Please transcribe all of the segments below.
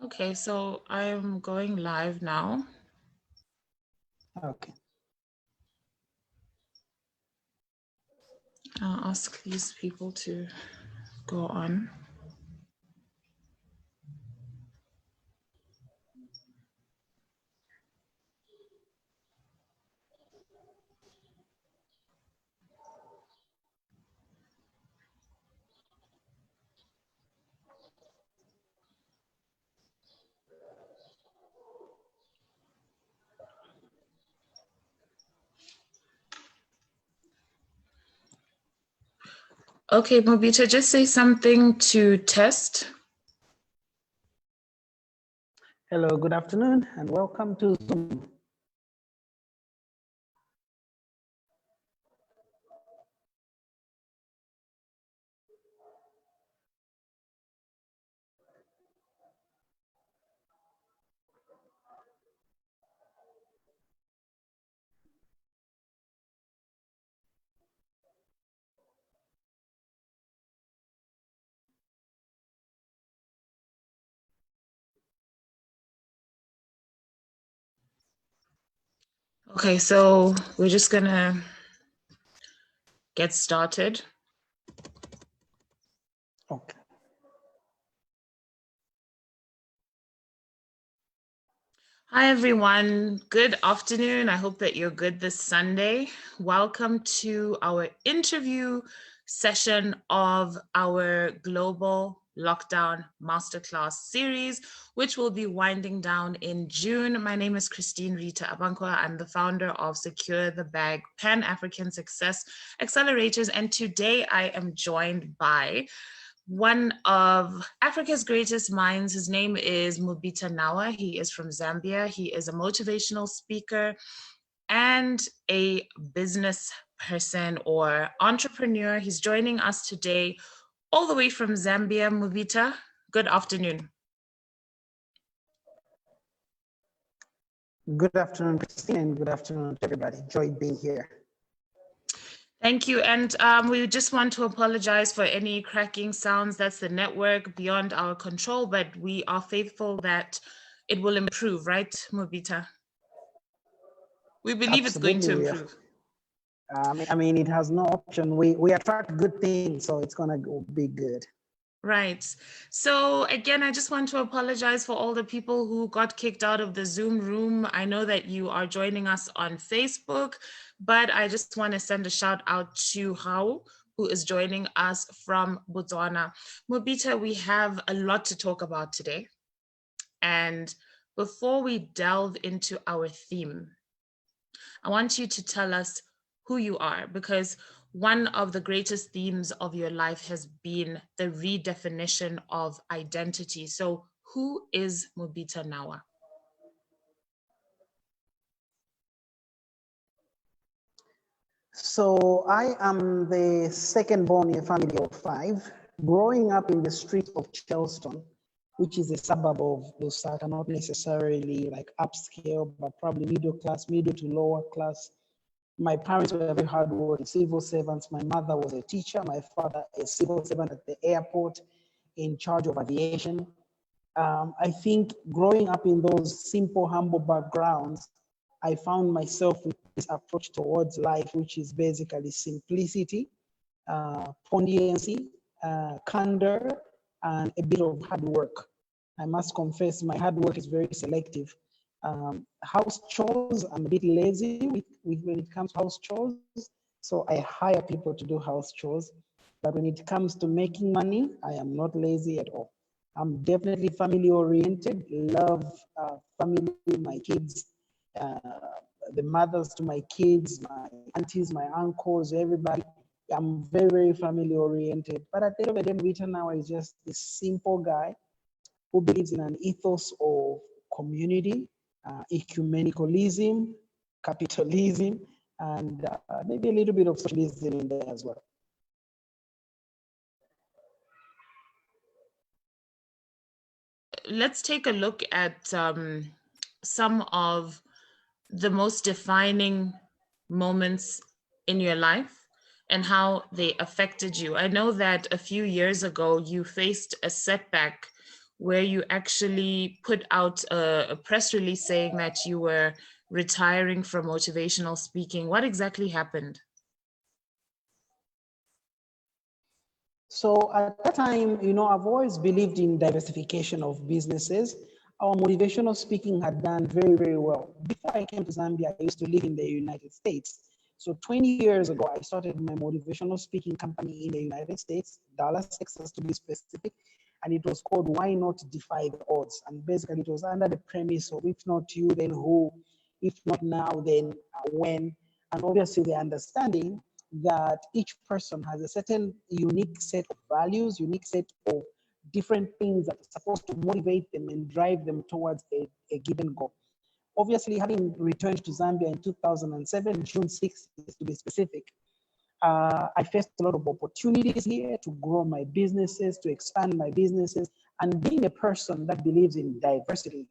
Okay, so I'm going live now. Okay. I'll ask these people to go on. Okay, Mubita, just say something to test. Hello, good afternoon, and welcome to Zoom. Okay, so we're just gonna get started. Okay. Hi, everyone. Good afternoon. I hope that you're good this Sunday. Welcome to our interview session of our Global Lockdown Masterclass series, which will be winding down in June. My name is Christine Rita Abankwa. I'm the founder of Secure the Bag Pan-African Success Accelerators. And today I am joined by one of Africa's greatest minds. His name is Mubita Nawa. He is from Zambia. He is a motivational speaker and a business person or entrepreneur. He's joining us today all the way from Zambia. Mubita, good afternoon. Good afternoon, Christine, and good afternoon to everybody. Enjoy being here. Thank you. And we just want to apologize for any cracking sounds. That's the network beyond our control, but we are faithful that it will improve, right, Mubita? We believe it's going to improve. I mean, it has no option. We attract good things, so it's gonna be good. Right. So again, I just want to apologize for all the people who got kicked out of the Zoom room. I know that you are joining us on Facebook, but I just want to send a shout out to Hao, who is joining us from Botswana. Mubita, we have a lot to talk about today. And before we delve into our theme, I want you to tell us who you are, because one of the greatest themes of your life has been the redefinition of identity. So who is Mubita Nawa? So I am the second born in a family of 5, growing up in the streets of Charleston, which is a suburb of Lusaka, not necessarily like upscale, but probably middle class, middle to lower class. My parents were very hardworking civil servants. My mother was a teacher, my father a civil servant at the airport in charge of aviation. I think growing up in those simple, humble backgrounds, I found myself with this approach towards life, which is basically simplicity, poignancy, candor, and a bit of hard work. I must confess, my hard work is very selective. House chores, I'm a bit lazy when it comes to house chores, so I hire people to do house chores. But when it comes to making money, I am not lazy at all. I'm definitely family oriented, love family, my kids, the mothers to my kids, my aunties, my uncles, everybody. I'm very, very family oriented. But at the end of the day, Mubita Nawa is just this simple guy who believes in an ethos of community, ecumenicalism, capitalism, and maybe a little bit of socialism in there as well. Let's take a look at some of the most defining moments in your life and how they affected you. I know that a few years ago you faced a setback where you actually put out a press release saying that you were retiring from motivational speaking. What exactly happened? So at that time, I've always believed in diversification of businesses. Our motivational speaking had done very, very well. Before I came to Zambia, I used to live in the United States. So 20 years ago, I started my motivational speaking company in the United States, Dallas, Texas to be specific. And it was called Why Not Defy the Odds. And basically it was under the premise of if not you, then who? If not now, then when? And obviously the understanding that each person has a certain unique set of values, unique set of different things that are supposed to motivate them and drive them towards a given goal. Obviously, having returned to Zambia in 2007, June 6th to be specific, I faced a lot of opportunities here to grow my businesses, to expand my businesses, and being a person that believes in diversity,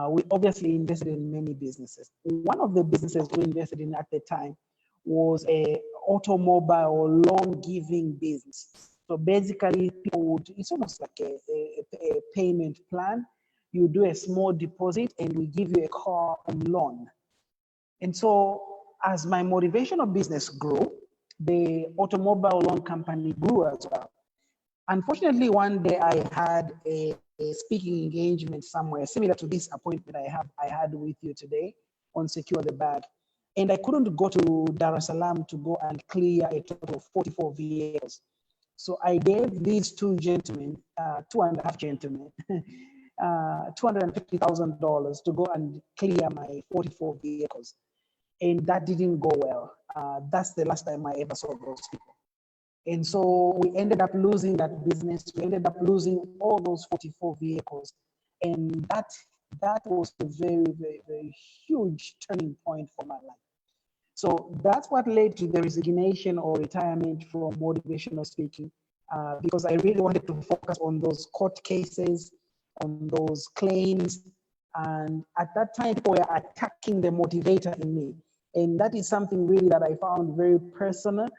we obviously invested in many businesses. One of the businesses we invested in at the time was a automobile loan giving business. So basically, people would, it's almost like a payment plan. You do a small deposit and we give you a car on loan. And so as my motivational business grew, the automobile loan company grew as well. Unfortunately, one day I had a speaking engagement somewhere similar to this appointment I had with you today on Secure the Bag. And I couldn't go to Dar es Salaam to go and clear a total of 44 vehicles. So I gave these two gentlemen, two and a half gentlemen, $250,000 to go and clear my 44 vehicles. And that didn't go well. That's the last time I ever saw those people. And so we ended up losing that business. We ended up losing all those 44 vehicles. And that was a very, very, very huge turning point for my life. So that's what led to the resignation or retirement from motivational speaking, because I really wanted to focus on those court cases, on those claims. And at that time, people were attacking the motivator in me. And that is something really that I found very personal,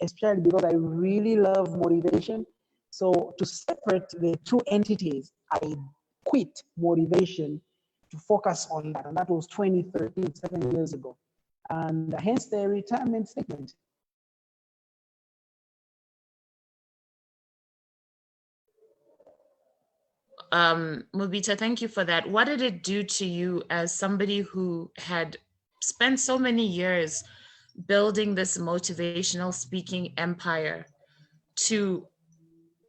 especially because I really love motivation. So to separate the two entities, I quit motivation to focus on that. And that was 2013, 7 years ago. And hence the retirement statement. Mubita, thank you for that. What did it do to you as somebody who had spent so many years building this motivational speaking empire to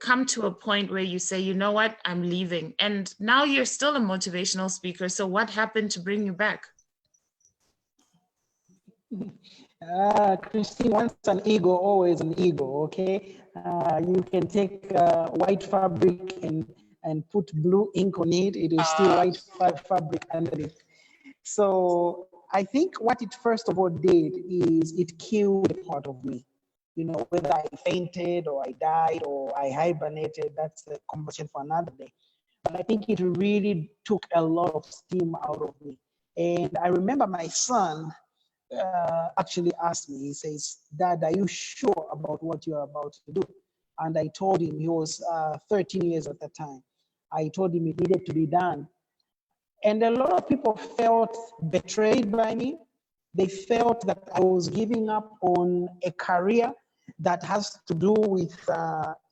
come to a point where you say, you know what, I'm leaving? And now you're still a motivational speaker. So what happened to bring you back? Christine, once an ego, always an ego, okay? You can take white fabric and put blue ink on it. It is still white fabric underneath. So I think what it first of all did is it killed a part of me. Whether I fainted or I died or I hibernated, that's a conversation for another day. But I think it really took a lot of steam out of me. And I remember my son actually asked me, he says, Dad, are you sure about what you're about to do? And I told him, he was 13 years at the time. I told him it needed to be done. And a lot of people felt betrayed by me. They felt that I was giving up on a career that has to do with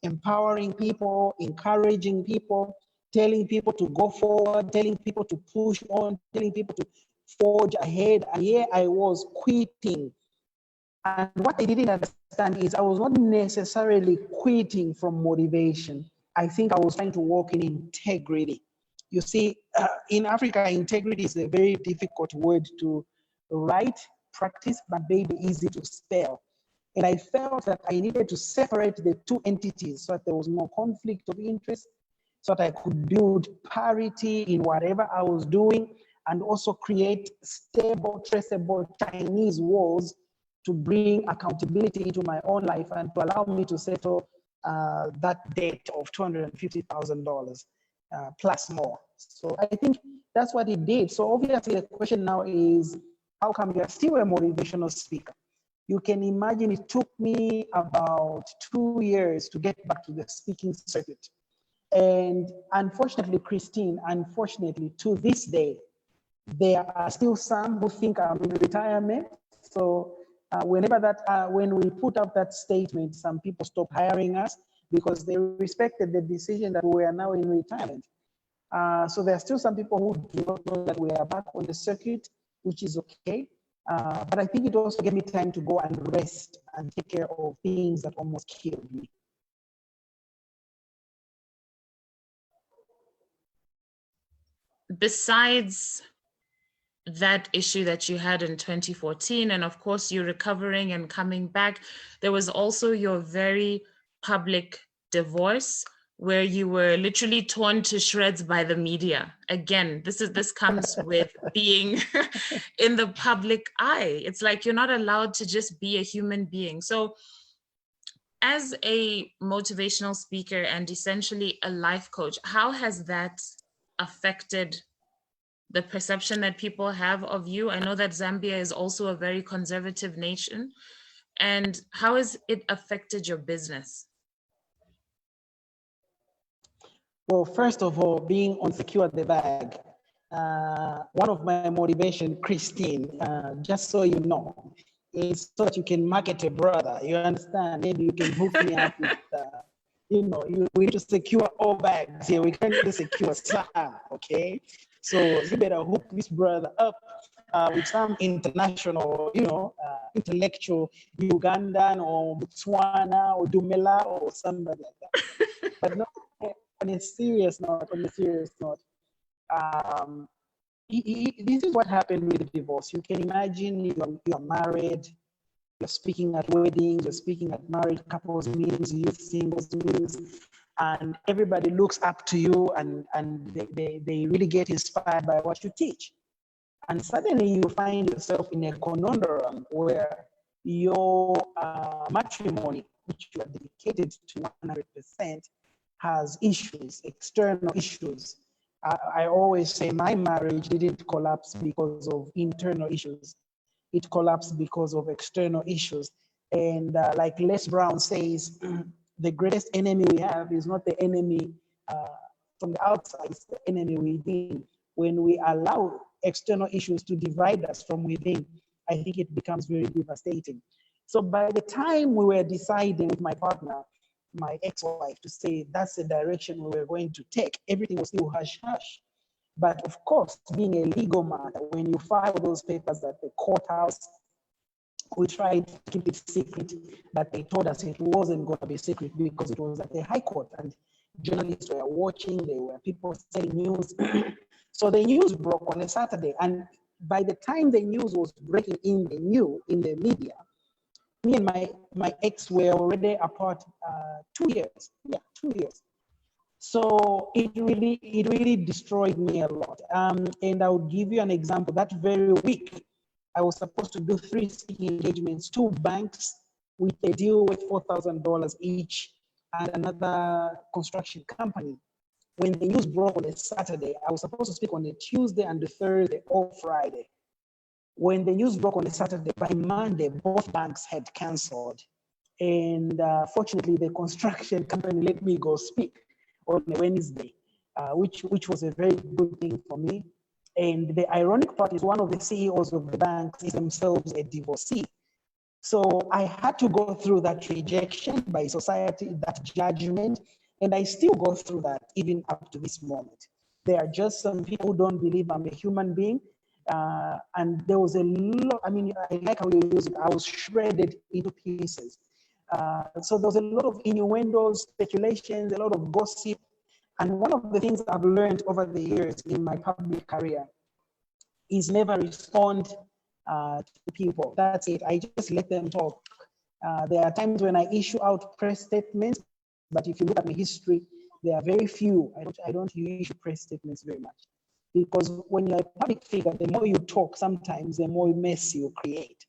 empowering people, encouraging people, telling people to go forward, telling people to push on, telling people to forge ahead. And here I was quitting. And what I didn't understand is I was not necessarily quitting from motivation. I think I was trying to walk in integrity. You see, in Africa, integrity is a very difficult word to write, practice, but very easy to spell. And I felt that I needed to separate the two entities so that there was no conflict of interest, so that I could build parity in whatever I was doing, and also create stable, traceable Chinese walls to bring accountability into my own life and to allow me to settle that debt of $250,000 plus more. So I think that's what it did. So obviously the question now is, how come you're still a motivational speaker? You can imagine it took me about 2 years to get back to the speaking circuit. And unfortunately, Christine, unfortunately, to this day, there are still some who think I'm in retirement. So when we put out that statement, some people stop hiring us because they respected the decision that we are now in retirement. So there are still some people who do not know that we are back on the circuit, which is okay. But I think it also gave me time to go and rest and take care of things that almost killed me. Besides that issue that you had in 2014, and of course you're recovering and coming back, there was also your very public divorce where you were literally torn to shreds by the media. Again, this comes with being in the public eye. It's like you're not allowed to just be a human being. So as a motivational speaker and essentially a life coach, how has that affected the perception that people have of you? I know that Zambia is also a very conservative nation. And how has it affected your business? Well, first of all, being on Secure the Bag, one of my motivation, Christine, just so you know, is so that you can market a brother. You understand? Maybe you can hook me up with, we need to secure all bags here. We can't just secure some, okay? So you better hook this brother up with some international, intellectual Ugandan or Botswana or Dumela or somebody like that. But no, on a serious note, this is what happened with the divorce. You can imagine you're married, you're speaking at weddings, you're speaking at married couples meetings, youth singles meetings, and everybody looks up to you and they really get inspired by what you teach. And suddenly you find yourself in a conundrum where your matrimony, which you are dedicated to 100%, has issues, external issues. I always say my marriage didn't collapse because of internal issues. It collapsed because of external issues. And like Les Brown says, the greatest enemy we have is not the enemy from the outside, it's the enemy within. When we allow external issues to divide us from within, I think it becomes very devastating. So by the time we were deciding with my partner, my ex-wife, to say that's the direction we were going to take, everything was still hush hush. But of course, being a legal matter, when you file those papers at the courthouse, we tried to keep it secret, but they told us it wasn't going to be secret because it was at the High Court and journalists were watching, there were people selling news. So the news broke on a Saturday, and by the time the news was breaking in the media, me and my ex were already apart 2 years. Yeah, 2 years. So it really destroyed me a lot. And I would give you an example. That very week, I was supposed to do 3 speaking engagements, 2 banks with a deal worth $4,000 each, and another construction company. When the news broke on a Saturday, I was supposed to speak on a Tuesday and a Thursday or Friday. When the news broke on a Saturday, by Monday, both banks had canceled. And fortunately, the construction company let me go speak on a Wednesday, which was a very good thing for me. And the ironic part is one of the CEOs of the banks is themselves a divorcee. So I had to go through that rejection by society, that judgment, and I still go through that even up to this moment. There are just some people who don't believe I'm a human being. And there was a lot, I mean, I like how you use it, I was shredded into pieces. So there was a lot of innuendos, speculations, a lot of gossip. And one of the things I've learned over the years in my public career is never respond to people. That's it. I just let them talk. There are times when I issue out press statements, but if you look at my history, there are very few. I don't issue press statements very much. Because when you're a public figure, the more you talk, sometimes the more mess you create.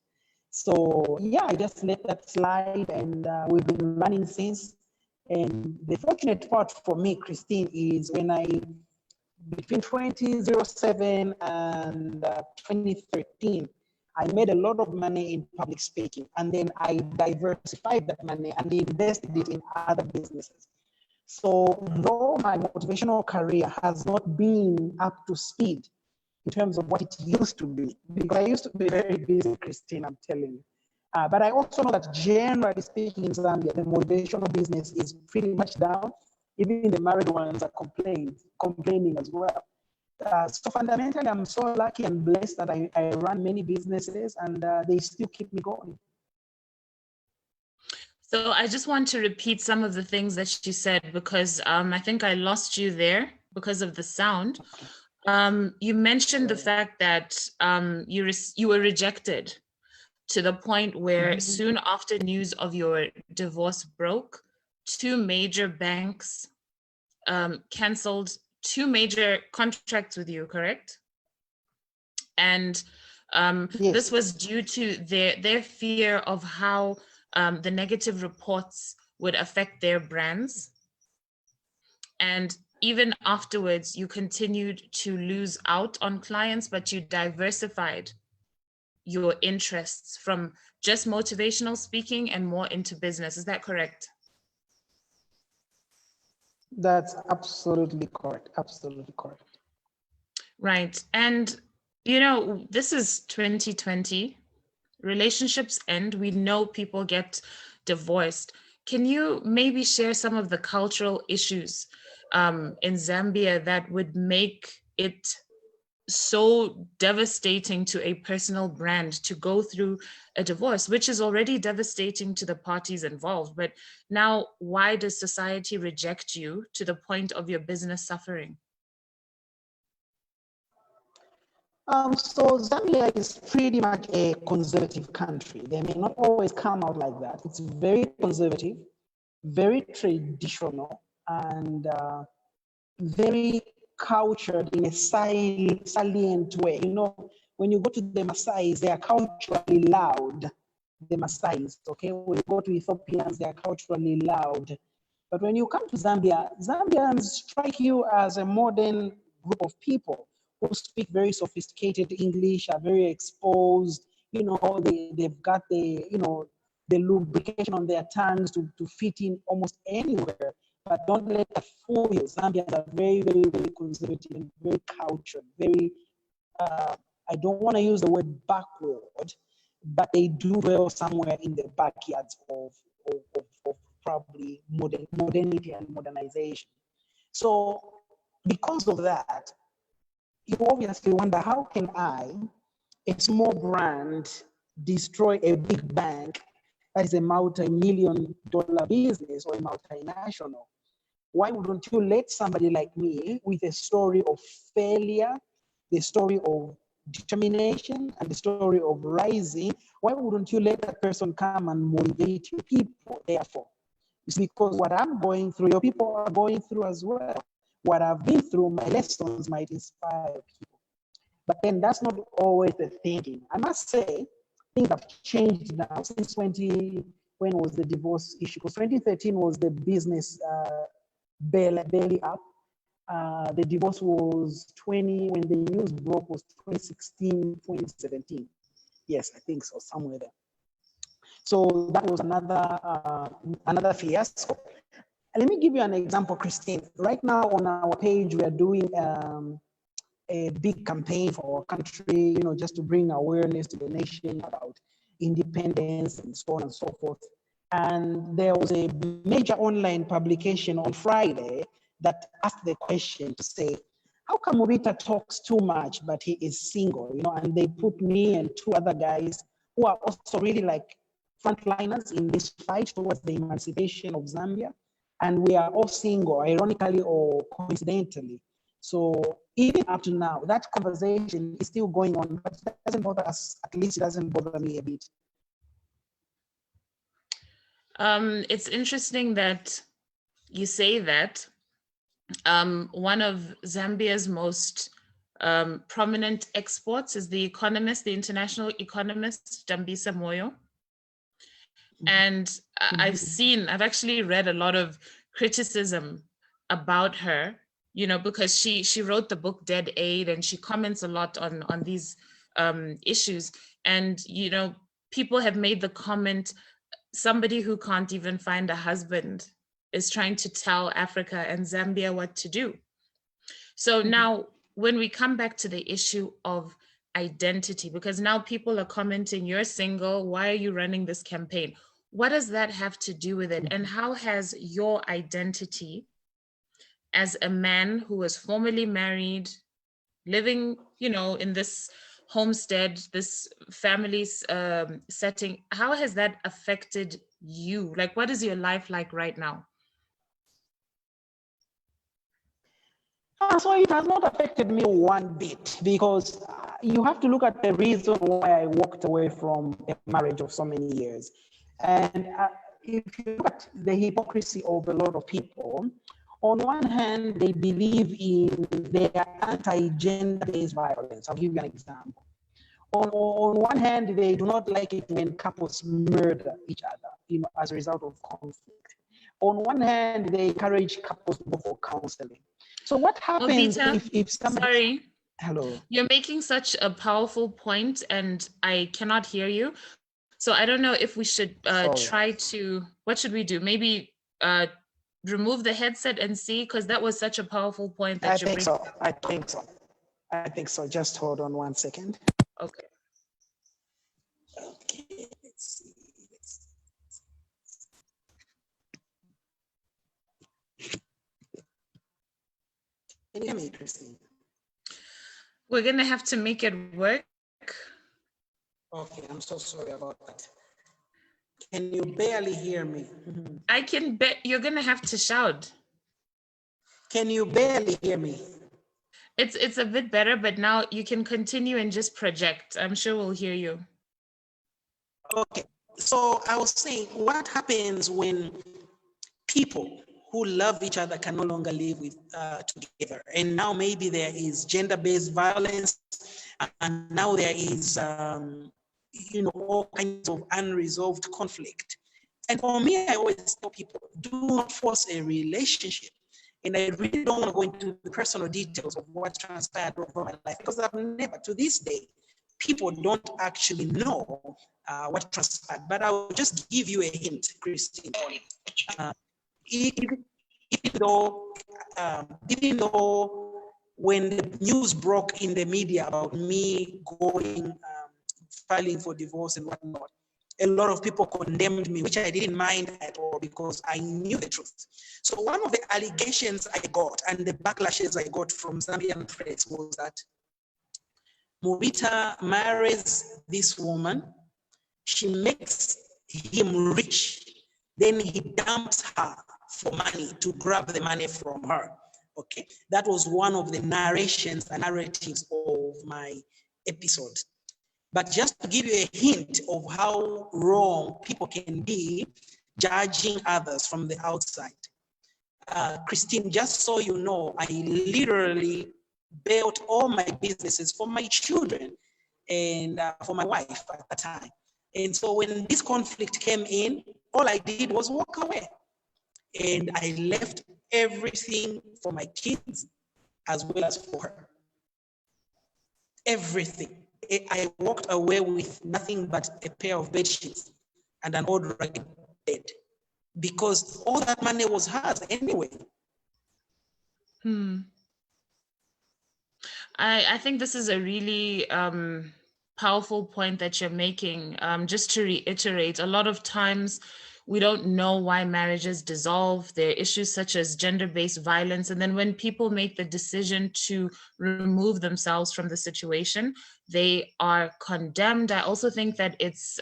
So yeah, I just let that slide, and we've been running since. And the fortunate part for me, Christine, is when between 2007 and 2013, I made a lot of money in public speaking, and then I diversified that money and invested it in other businesses. So though my motivational career has not been up to speed in terms of what it used to be, because I used to be very busy, Christine, I'm telling you. But I also know that generally speaking in Zambia, the motivational business is pretty much down. Even the married ones are complaining as well. So fundamentally, I'm so lucky and blessed that I run many businesses and they still keep me going. So I just want to repeat some of the things that you said because I think I lost you there because of the sound. You mentioned the fact that you were rejected to the point where soon after news of your divorce broke, two major banks canceled two major contracts with you, correct? And this was due to their fear of how the negative reports would affect their brands. And even afterwards, you continued to lose out on clients, but you diversified your interests from just motivational speaking and more into business. Is that correct? That's absolutely correct. Absolutely correct. Right. And, you know, this is 2020. Relationships end. We know people get divorced. Can you maybe share some of the cultural issues in Zambia that would make it so devastating to a personal brand to go through a divorce, which is already devastating to the parties involved? But now, why does society reject you to the point of your business suffering? So Zambia is pretty much a conservative country. They may not always come out like that. It's very conservative, very traditional, and very cultured in a salient way. You know, when you go to the Maasais, they are culturally loud. The Maasais, okay? When you go to Ethiopians, they are culturally loud. But when you come to Zambia, Zambians strike you as a modern group of people who speak very sophisticated English, are very exposed. You know, they've got the lubrication on their tongues to fit in almost anywhere. But don't let that fool you. Zambians are very, very, very conservative and very cultured, very, I don't want to use the word backward, but they do dwell somewhere in the backyards of probably modernity and modernization. So because of that, you obviously wonder, how can I, a small brand, destroy a big bank that is a multi-million dollar business or a multinational? Why wouldn't you let somebody like me with a story of failure, the story of determination, and the story of rising, why wouldn't you let that person come and motivate your people, therefore? It's because what I'm going through, your people are going through as well. What I've been through, my lessons might inspire people. But then that's not always the thinking. I must say, things have changed now since when was the divorce issue? Because 2013 was the business belly up. The divorce was when the news broke was 2016, 2017. Yes, I think so, somewhere there. So that was another fiasco. Let me give you an example, Christine. Right now on our page, we are doing a big campaign for our country, you know, just to bring awareness to the nation about independence and so on and so forth. And there was a major online publication on Friday that asked the question to say, how come Mubita talks too much, but he is single, you know? And they put me and two other guys who are also really like frontliners in this fight towards the emancipation of Zambia. And we are all single, ironically or coincidentally. So even up to now, that conversation is still going on, but it doesn't bother us. At least it doesn't bother me a bit. It's interesting that you say that. One of Zambia's most prominent exports is the economist, the international economist, Dambisa Moyo. And I've actually read a lot of criticism about her, you know, because she wrote the book Dead Aid, and she comments a lot on these issues. And, you know, people have made the comment, somebody who can't even find a husband is trying to tell Africa and Zambia what to do. So now, when we come back to the issue of identity, because now people are commenting, you're single, why are you running this campaign? What does that have to do with it? And how has your identity as a man who was formerly married, living, in this homestead, this family setting, how has that affected you? Like, what is your life like right now? So it has not affected me one bit, because you have to look at the reason why I walked away from a marriage of so many years. And if you look at the hypocrisy of a lot of people, on one hand, they believe in their anti-gender-based violence. I'll give you an example. On one hand, they do not like it when couples murder each other, as a result of conflict. On one hand, they encourage couples to go for counseling. So what happens Mubita, if somebody... sorry. Hello. You're making such a powerful point and I cannot hear you. So I don't know if we should try to, what should we do? Maybe remove the headset and see, because that was such a powerful point that you're bringing. I think so. Just hold on one second. Okay. Okay, let's see. Can you hear me, Christine? We're going to have to make it work. Okay, I'm so sorry about that. Can you barely hear me? I can bet you're going to have to shout. Can you barely hear me? It's a bit better, but now you can continue and just project. I'm sure we'll hear you. Okay, so I was saying, what happens when people who love each other can no longer live together? And now maybe there is gender-based violence, and now there is, all kinds of unresolved conflict. And for me, I always tell people, do not force a relationship. And I really don't want to go into the personal details of what transpired over my life, because I've never, to this day, people don't actually know what transpired. But I'll just give you a hint, Christine. Even though when the news broke in the media about me going, filing for divorce and whatnot, a lot of people condemned me, which I didn't mind at all, because I knew the truth. So one of the allegations I got and the backlashes I got from Zambian press was that Mubita marries this woman, she makes him rich, then he dumps her for money to grab the money from her. Okay, that was one of the narrations and narratives of my episode. But just to give you a hint of how wrong people can be judging others from the outside, Christine, just so you know, I literally built all my businesses for my children and for my wife at the time. And so when this conflict came in, all I did was walk away. And I left everything for my kids as well as for her. Everything. I walked away with nothing but a pair of bed sheets and an old ragged bed, because all that money was hers anyway. I think this is a really powerful point that you're making. Just to reiterate, a lot of times we don't know why marriages dissolve. There are issues such as gender-based violence. And then when people make the decision to remove themselves from the situation, they are condemned. I also think that it's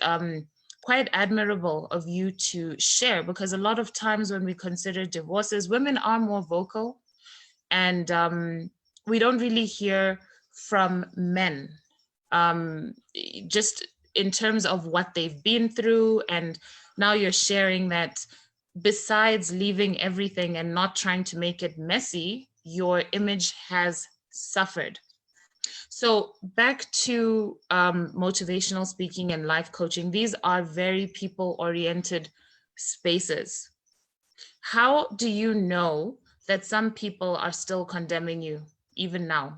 quite admirable of you to share, because a lot of times when we consider divorces, women are more vocal, and we don't really hear from men, just in terms of what they've been through. And now you're sharing that besides leaving everything and not trying to make it messy, your image has suffered. So back to motivational speaking and life coaching. These are very people-oriented spaces. How do you know that some people are still condemning you even now?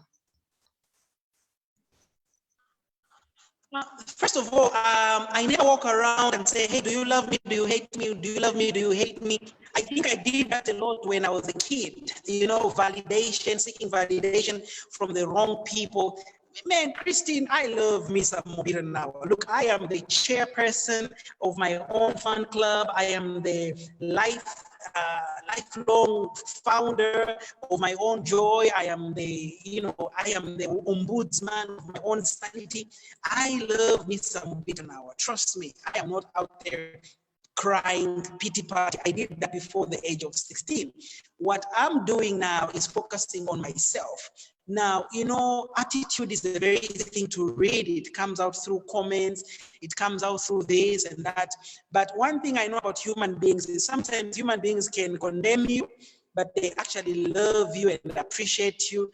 First of all, I never walk around and say, hey, do you love me? Do you hate me? Do you love me? Do you hate me? I think I did that a lot when I was a kid, validation, seeking validation from the wrong people. Man, Christine, I love me some Mubita Nawa. Look, I am the chairperson of my own fan club. I am the lifelong founder of my own joy. I am the ombudsman of my own sanity. I love me some Mubita Nawa. Trust me, I am not out there crying, pity party. I did that before the age of 16. What I'm doing now is focusing on myself. Now, attitude is a very easy thing to read. It comes out through comments, it comes out through this and that. But one thing I know about human beings is sometimes human beings can condemn you, but they actually love you and appreciate you.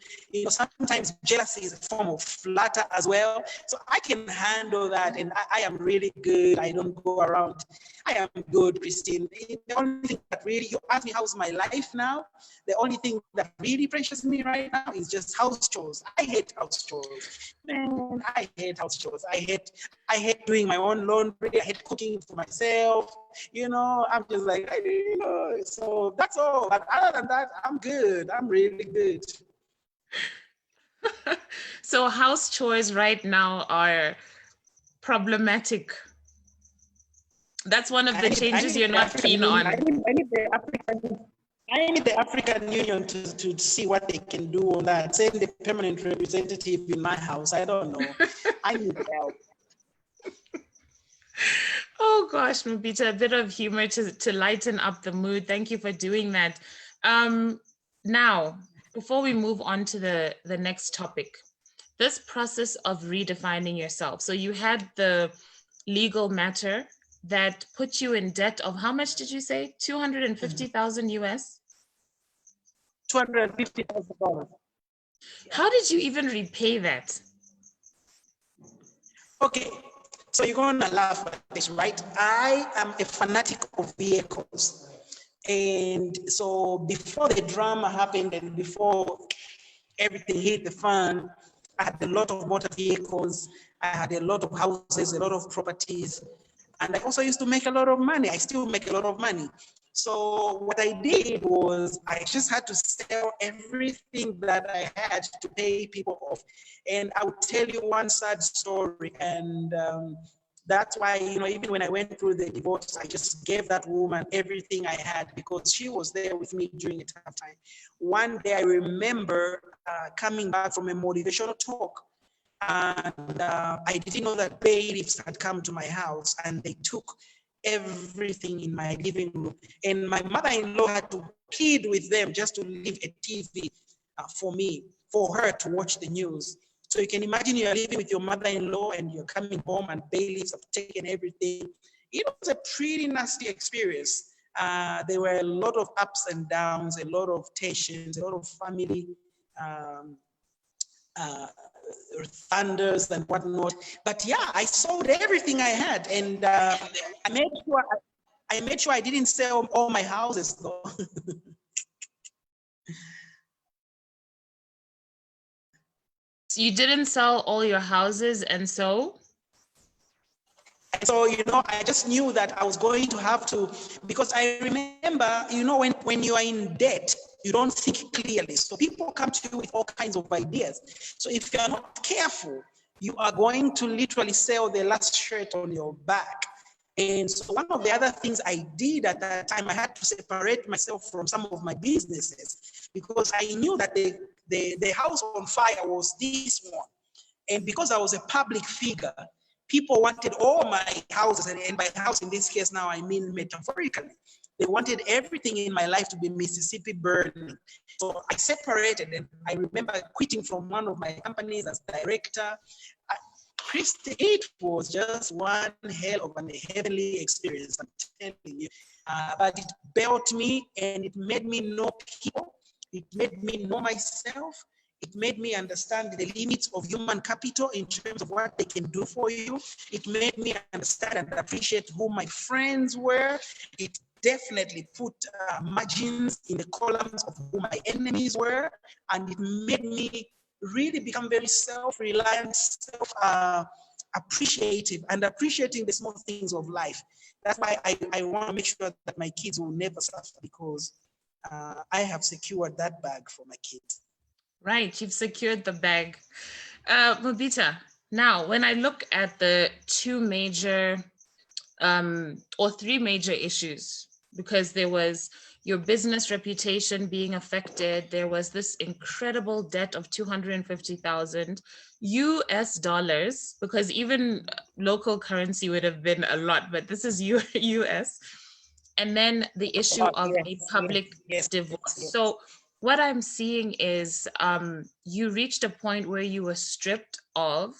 Sometimes jealousy is a form of flatter as well. So I can handle that, and I am really good. I don't go around. I am good, Christine. The only thing that really, you ask me how's my life now, the only thing that really precious me right now is just house chores. I hate house chores. Man, I hate house chores. I hate doing my own laundry. I hate cooking for myself. I'm just like, so that's all. But other than that, I'm good. I'm really good. So house chores right now are problematic. That's one of the changes you're not keen on. I need the African Union to see what they can do on that. Send the permanent representative in my house. I don't know. I need help. Oh gosh, Mubita, a bit of humor to lighten up the mood. Thank you for doing that. Now, before we move on to the next topic, this process of redefining yourself. So you had the legal matter that put you in debt of how much did you say? 250,000 US? $250,000. How did you even repay that? Okay, so you're going to laugh at this, right? I am a fanatic of vehicles. And so before the drama happened and before everything hit the fan, I had a lot of motor vehicles. I had a lot of houses, a lot of properties. And I also used to make a lot of money. I still make a lot of money. So what I did was I just had to sell everything that I had to pay people off. And I would tell you one sad story. And that's why, even when I went through the divorce, I just gave that woman everything I had because she was there with me during a tough time. One day I remember coming back from a motivational talk. And I didn't know that bailiffs had come to my house and they took everything in my living room. And my mother-in-law had to plead with them just to leave a TV for her to watch the news. So you can imagine you're living with your mother-in-law and you're coming home and bailiffs have taken everything. It was a pretty nasty experience. There were a lot of ups and downs, a lot of tensions, a lot of family thunders and whatnot. But yeah, I sold everything I had, and I made sure I didn't sell all my houses though. You didn't sell all your houses, and so? So, I just knew that I was going to have to, because I remember, when you are in debt, you don't think clearly. So people come to you with all kinds of ideas. So if you're not careful, you are going to literally sell the last shirt on your back. And so one of the other things I did at that time, I had to separate myself from some of my businesses because I knew that the house on fire was this one. And because I was a public figure, people wanted all my houses, and by house in this case now I mean metaphorically. They wanted everything in my life to be Mississippi burning. So I separated, and I remember quitting from one of my companies as director. Christy, it was just one hell of a heavenly experience, I'm telling you. But it built me, and it made me know people. It made me know myself. It made me understand the limits of human capital in terms of what they can do for you. It made me understand and appreciate who my friends were. It definitely put margins in the columns of who my enemies were. And it made me really become very self-reliant, appreciative and appreciating the small things of life. That's why I want to make sure that my kids will never suffer, because I have secured that bag for my kids. Right, you've secured the bag. Mubita, now when I look at the two major or three major issues, because there was your business reputation being affected, there was this incredible debt of 250,000 US dollars, because even local currency would have been a lot, but this is US. And then the issue of a public divorce. Yes. So what I'm seeing is you reached a point where you were stripped of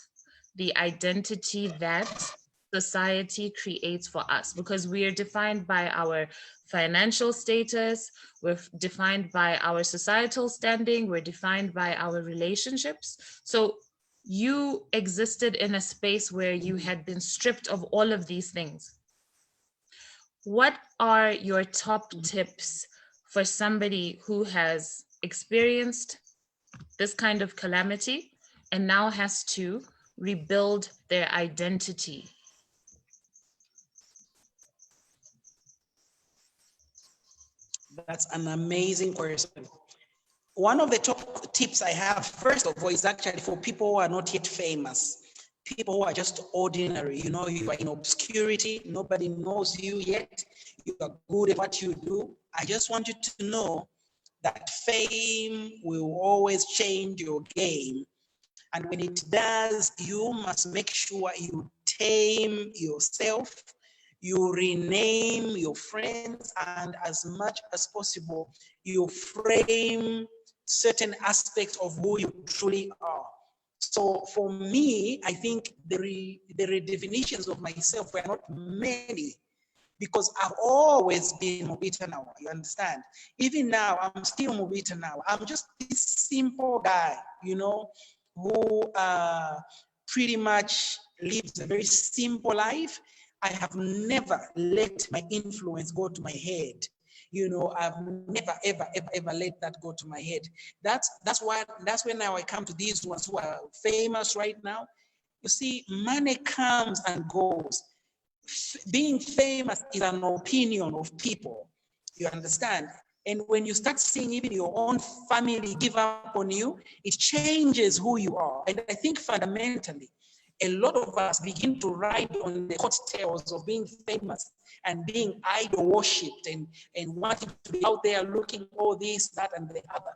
the identity that society creates for us, because we are defined by our financial status, we're defined by our societal standing, we're defined by our relationships. So you existed in a space where you had been stripped of all of these things. What are your top tips for somebody who has experienced this kind of calamity and now has to rebuild their identity? That's an amazing question. One of the top tips I have, first of all, is actually for people who are not yet famous, people who are just ordinary. You know, you are in obscurity, nobody knows you yet, you are good at what you do. I just want you to know that fame will always change your game. And when it does, you must make sure you tame yourself, you rename your friends, and as much as possible, you frame certain aspects of who you truly are. So for me, I think the redefinitions of myself were not many, because I've always been Mubita Nawa, you understand? Even now, I'm still Mubita Nawa. I'm just this simple guy, you know, who pretty much lives a very simple life. I have never let my influence go to my head. You know, I've never, ever let that go to my head. That's when now I come to these ones who are famous right now. You see, money comes and goes. Being famous is an opinion of people, you understand? And when you start seeing even your own family give up on you, it changes who you are. And I think fundamentally, a lot of us begin to ride on the coattails of being famous and being idol worshipped and wanting to be out there looking all this, that, and the other.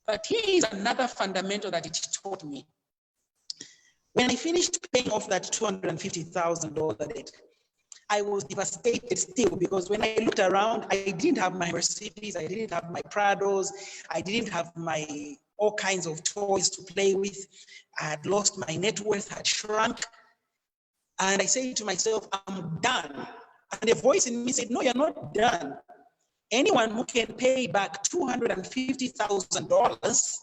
But here is another fundamental that it taught me. When I finished paying off that $250,000 debt, I was devastated still, because when I looked around, I didn't have my Mercedes, I didn't have my Prados, I didn't have my all kinds of toys to play with. I had lost my net worth, had shrunk. And I said to myself, I'm done. And a voice in me said, no, you're not done. Anyone who can pay back $250,000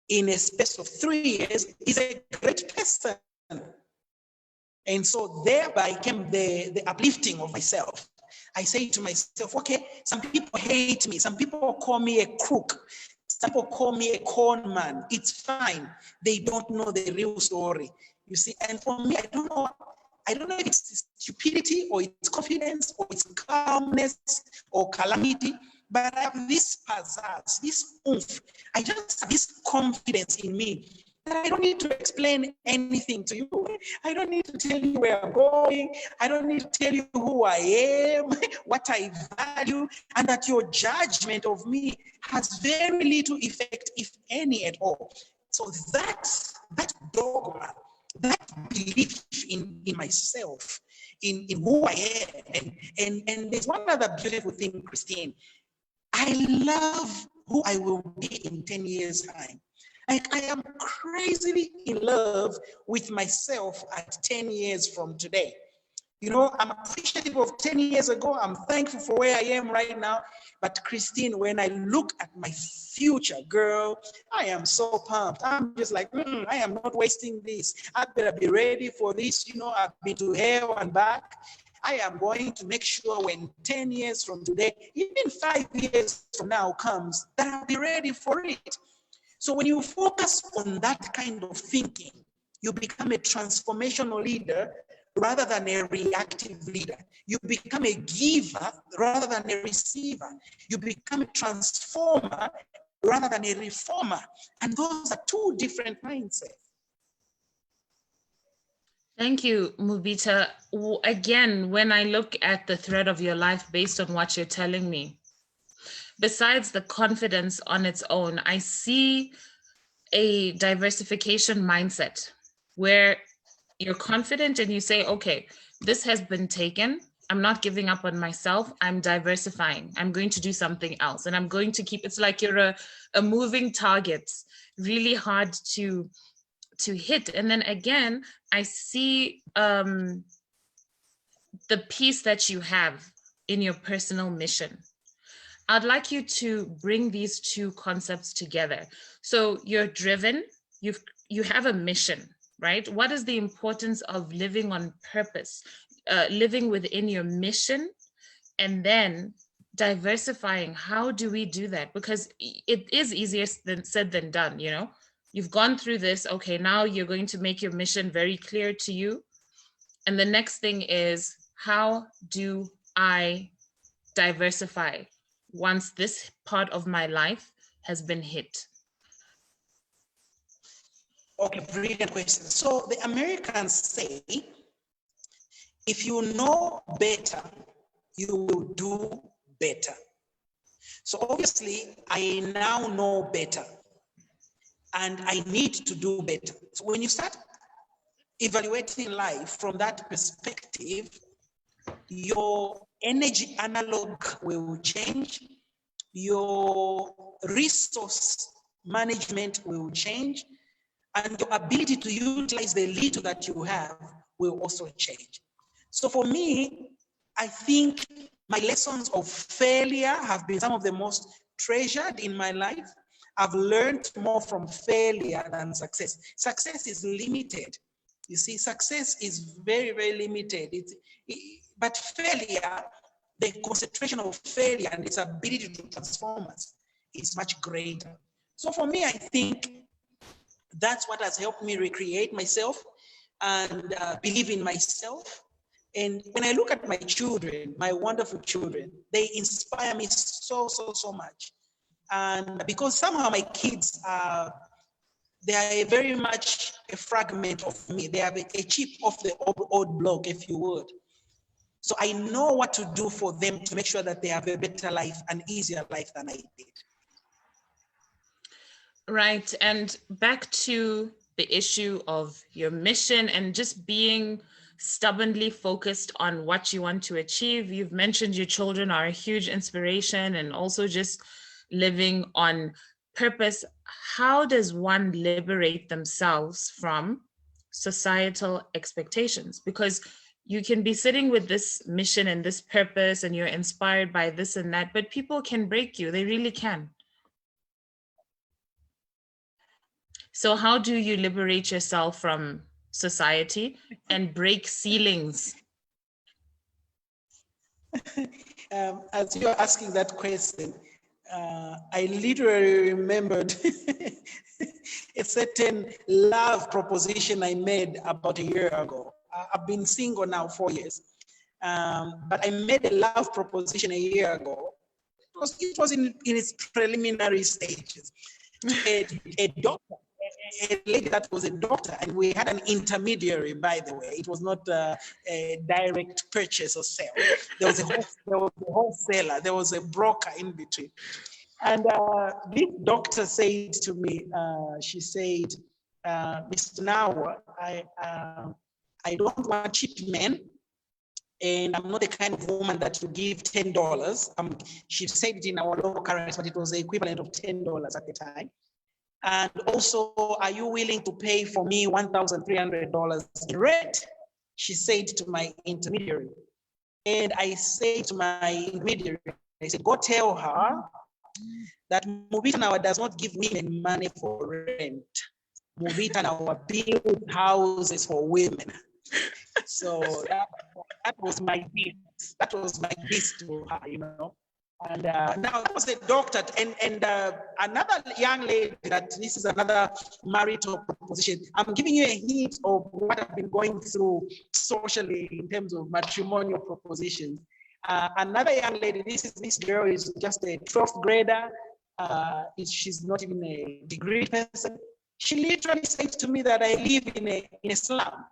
in a space of 3 years is a great person. And so thereby came the uplifting of myself. I say to myself, okay, some people hate me. Some people call me a crook. Some people call me a con man. It's fine. They don't know the real story. You see, and for me, I don't know if it's stupidity or it's confidence or it's calmness or calamity, but I have this pizzazz, this oomph. I just have this confidence in me. I don't need to explain anything to you. I don't need to tell you where I'm going. I don't need to tell you who I am, what I value, and that your judgment of me has very little effect, if any at all. So that dogma, that belief in myself, in who I am, and there's one other beautiful thing, Christine. I love who I will be in 10 years' time. Like, I am crazily in love with myself at 10 years from today. You know, I'm appreciative of 10 years ago. I'm thankful for where I am right now. But Christine, when I look at my future, girl, I am so pumped. I'm just like, I am not wasting this. I better be ready for this. You know, I've been to hell and back. I am going to make sure when 10 years from today, even 5 years from now comes, that I'll be ready for it. So when you focus on that kind of thinking, You become a transformational leader rather than a reactive leader. You become a giver rather than a receiver. You become a transformer rather than a reformer. And those are two different mindsets. Thank you, Mubita. Again, when I look at the thread of your life based on what you're telling me, besides the confidence on its own, I see a diversification mindset where you're confident and you say, okay, this has been taken. I'm not giving up on myself. I'm diversifying. I'm going to do something else. And I'm going to keep, it's like you're a moving target, really hard to hit. And then again, I see the piece that you have in your personal mission. I'd like you to bring these two concepts together. So you're driven, you have a mission, right? What is the importance of living on purpose, living within your mission, and then diversifying? How do we do that? Because it is easier said than done, you know? You've gone through this, okay, now you're going to make your mission very clear to you. And the next thing is, how do I diversify once this part of my life has been hit? Okay, brilliant question. So the Americans say, if you know better, you will do better. So obviously, I now know better, and I need to do better. So when you start evaluating life from that perspective, your energy analog will change, your resource management will change, and your ability to utilize the little that you have will also change. So for me, I think my lessons of failure have been some of the most treasured in my life. I've learned more from failure than success. Success is limited. You see, success is very, very limited. But failure, the concentration of failure and its ability to transform us is much greater. So for me, I think that's what has helped me recreate myself and believe in myself. And when I look at my children, my wonderful children, they inspire me so much. And because somehow my kids are, they are very much a fragment of me. They are a chip off the old block, if you would. So I know what to do for them to make sure that they have a better life, an easier life than I did. Right. And back to the issue of your mission and just being stubbornly focused on what you want to achieve. You've mentioned your children are a huge inspiration, and also just living on purpose. How does one liberate themselves from societal expectations? Because you can be sitting with this mission and this purpose and you're inspired by this and that, but people can break you. They really can. So how do you liberate yourself from society and break ceilings? As you're asking that question, I literally remembered a certain love proposition I made about a year ago. I've been single now 4 years, but I made a love proposition a year ago. It was in its preliminary stages. A doctor, a lady that was a doctor, and we had an intermediary, by the way. It was not a direct purchase or sale. There was a wholesaler, there was a broker in between. And this doctor said to me, she said, Mr. Nawa, I don't want cheap men, and I'm not the kind of woman that you give $10. She said it in our local currency, but it was the equivalent of $10 at the time. And also, are you willing to pay for me $1,300 in rent? She said to my intermediary. And I say to my intermediary, I said, go tell her that Mubita Nawa does not give women money for rent. Mubita Nawa builds houses for women. So that was my gift. That was my gift to her, you know. And now that was a doctor, and another young lady, that this is another marital proposition. I'm giving you a hint of what I've been going through socially in terms of matrimonial propositions. Another young lady, this girl is just a 12th grader. She's not even a degree person. She literally said to me that I live in a slum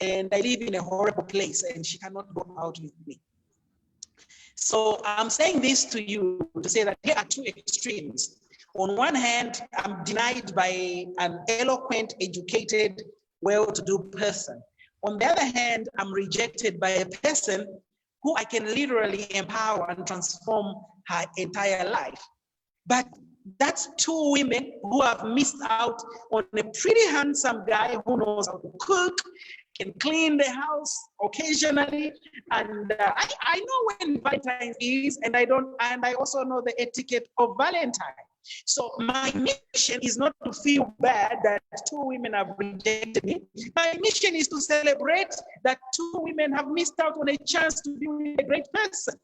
and I live in a horrible place and she cannot go out with me. So I'm saying this to you to say that here are two extremes. On one hand, I'm denied by an eloquent, educated, well-to-do person. On the other hand, I'm rejected by a person who I can literally empower and transform her entire life. But that's two women who have missed out on a pretty handsome guy who knows how to cook, can clean the house occasionally, and I know when Valentine's is, and I also know the etiquette of Valentine. So my mission is not to feel bad that two women have rejected me. My mission is to celebrate that two women have missed out on a chance to be with a great person.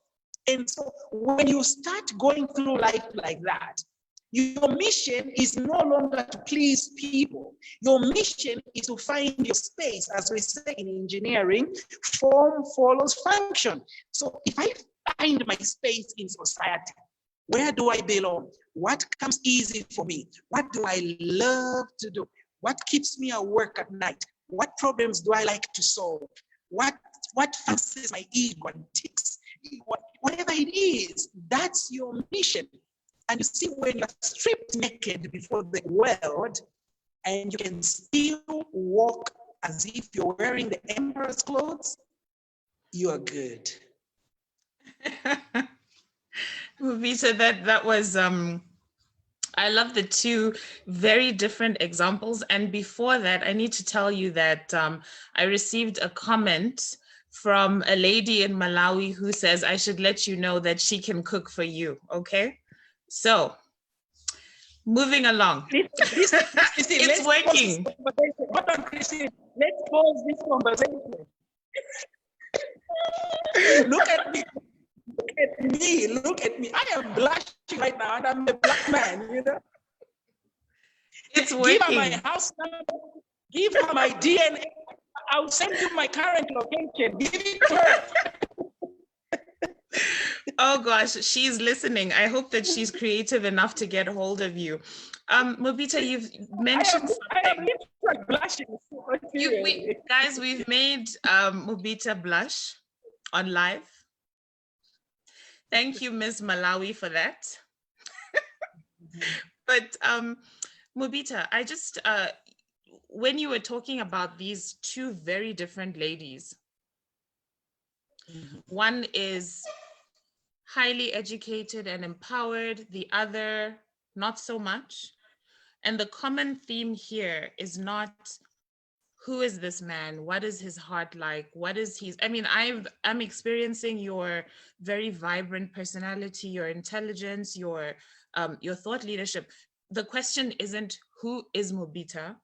And so when you start going through life like that, your mission is no longer to please people. Your mission is to find your space. As we say in engineering, form follows function. So if I find my space in society, where do I belong? What comes easy for me? What do I love to do? What keeps me at work at night? What problems do I like to solve? What fancies my ego and ticks? Whatever it is, that's your mission. And you see, when you're stripped naked before the world and you can still walk as if you're wearing the emperor's clothes, you're good. Mubita, that was I love the two very different examples. And before that, I need to tell you that I received a comment from a lady in Malawi who says I should let you know that she can cook for you. Okay, so moving along. It's working. Hold on, Christine. Let's pause this conversation. Look at me. Look at me. I am blushing right now, and I'm a black man, you know. It's working. Give her my house number, give her my DNA. I'll send you my current location. Give it to her. Oh gosh, she's listening. I hope that she's creative enough to get hold of you. Mubita, you've mentioned I am literally blushing. Guys, we've made Mubita blush on live. Thank you, Ms. Malawi, for that. But Mubita, I just, when you were talking about these two very different ladies, one is highly educated and empowered, the other not so much. And the common theme here is not who is this man? What is his heart like? What is his, I mean, I'm experiencing your very vibrant personality, your intelligence, your thought leadership. The question isn't who is Mubita?